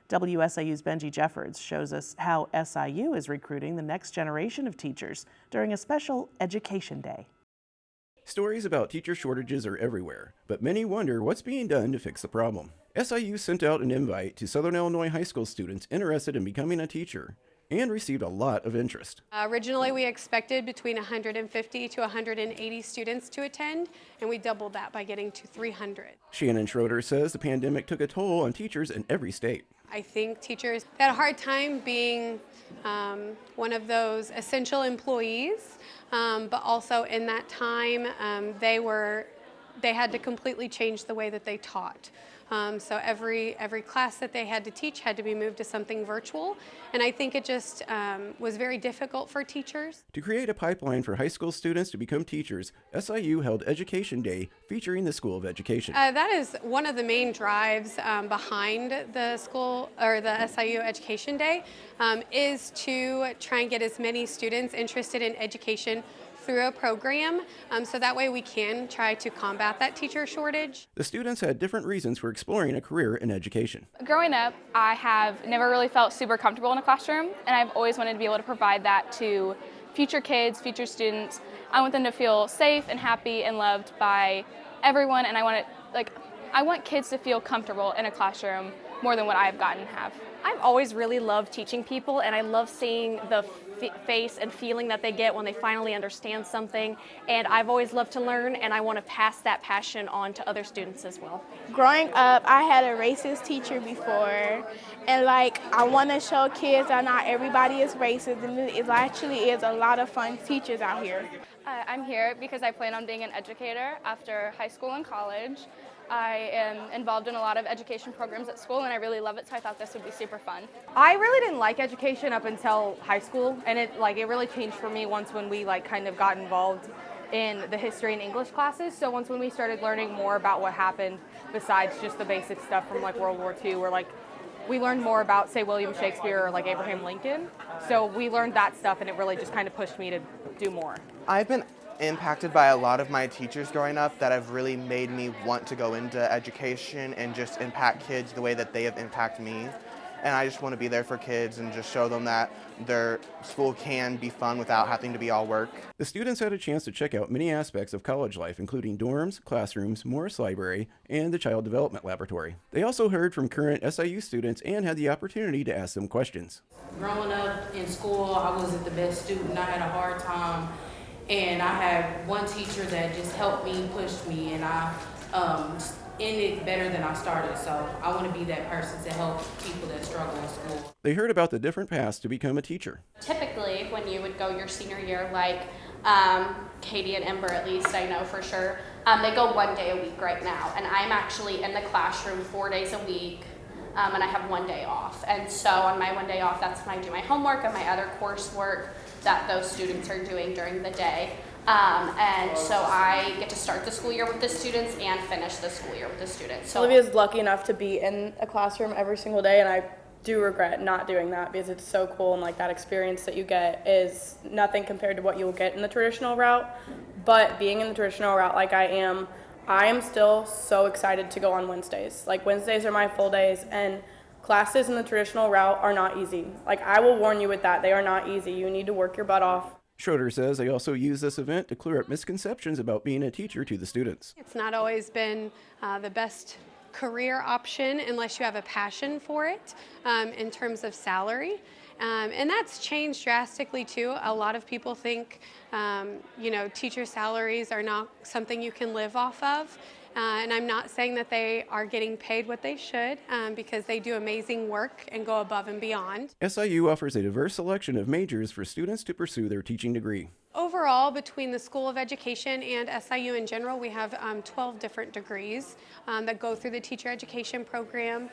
WSIU's Benji Jeffords shows us how SIU is recruiting the next generation of teachers during a special Education Day. Stories about teacher shortages are everywhere, but many wonder what's being done to fix the problem. SIU sent out an invite to Southern Illinois high school students interested in becoming a teacher and received a lot of interest. Originally, we expected between 150 to 180 students to attend, and we doubled that by getting to 300. Shannon Schroeder says the pandemic took a toll on teachers in every state. I think teachers had a hard time being one of those essential employees, but also in that time they had to completely change the way that they taught. So every class that they had to teach had to be moved to something virtual, and I think it just was very difficult for teachers. To create a pipeline for high school students to become teachers, SIU held Education Day featuring the School of Education. That is one of the main drives behind the school or the SIU Education Day is to try and get as many students interested in education through a program, so that way we can try to combat that teacher shortage. The students had different reasons for exploring a career in education. Growing up, I have never really felt super comfortable in a classroom, and I've always wanted to be able to provide that to future kids, future students. I want them to feel safe and happy and loved by everyone, and I want kids to feel comfortable in a classroom more than what I've gotten to have. I've always really loved teaching people, and I love seeing the face and feeling that they get when they finally understand something, and I've always loved to learn, and I want to pass that passion on to other students as well. Growing up, I had a racist teacher before, and I want to show kids that not everybody is racist, and it actually is a lot of fun teachers out here. I'm here because I plan on being an educator after high school and college. I am involved in a lot of education programs at school, and I really love it, so I thought this would be super fun. I really didn't like education up until high school, and it really changed for me when we kind of got involved in the history and English classes. So when we started learning more about what happened besides just the basic stuff from World War II, where we learned more about, say, William Shakespeare or Abraham Lincoln. So we learned that stuff, and it really just kind of pushed me to do more. I've been impacted by a lot of my teachers growing up that have really made me want to go into education and just impact kids the way that they have impacted me. And I just want to be there for kids and just show them that their school can be fun without having to be all work. The students had a chance to check out many aspects of college life, including dorms, classrooms, Morris Library, and the Child Development Laboratory. They also heard from current SIU students and had the opportunity to ask them questions. Growing up in school, I wasn't the best student. I had a hard time. And I had one teacher that just helped me, pushed me, and I ended better than I started. So I want to be that person to help people that struggle in school. They heard about the different paths to become a teacher. Typically, when you would go your senior year, Katie and Ember, at least I know for sure, they go 1 day a week right now. And I'm actually in the classroom 4 days a week, and I have 1 day off. And so on my 1 day off, that's when I do my homework and my other coursework that those students are doing during the day. And so I get to start the school year with the students and finish the school year with the students. So Olivia's lucky enough to be in a classroom every single day, and I do regret not doing that because it's so cool, and that experience that you get is nothing compared to what you'll get in the traditional route. But being in the traditional route like I am still so excited to go on Wednesdays. Wednesdays are my full days, and classes in the traditional route are not easy. I will warn you with that. They are not easy. You need to work your butt off. Schroeder says they also use this event to clear up misconceptions about being a teacher to the students. It's not always been the best career option unless you have a passion for it in terms of salary. And that's changed drastically too. A lot of people think, teacher salaries are not something you can live off of. And I'm not saying that they are getting paid what they should because they do amazing work and go above and beyond. SIU offers a diverse selection of majors for students to pursue their teaching degree. Overall, between the School of Education and SIU in general, we have 12 different degrees that go through the teacher education program,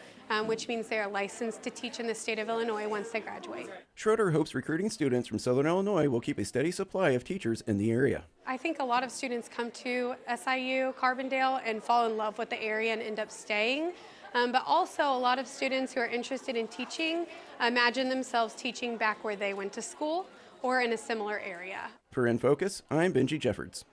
which means they are licensed to teach in the state of Illinois once they graduate. Schroeder hopes recruiting students from Southern Illinois will keep a steady supply of teachers in the area. I think a lot of students come to SIU Carbondale and fall in love with the area and end up staying. But also a lot of students who are interested in teaching imagine themselves teaching back where they went to school or in a similar area. For InFocus, I'm Benji Jeffords.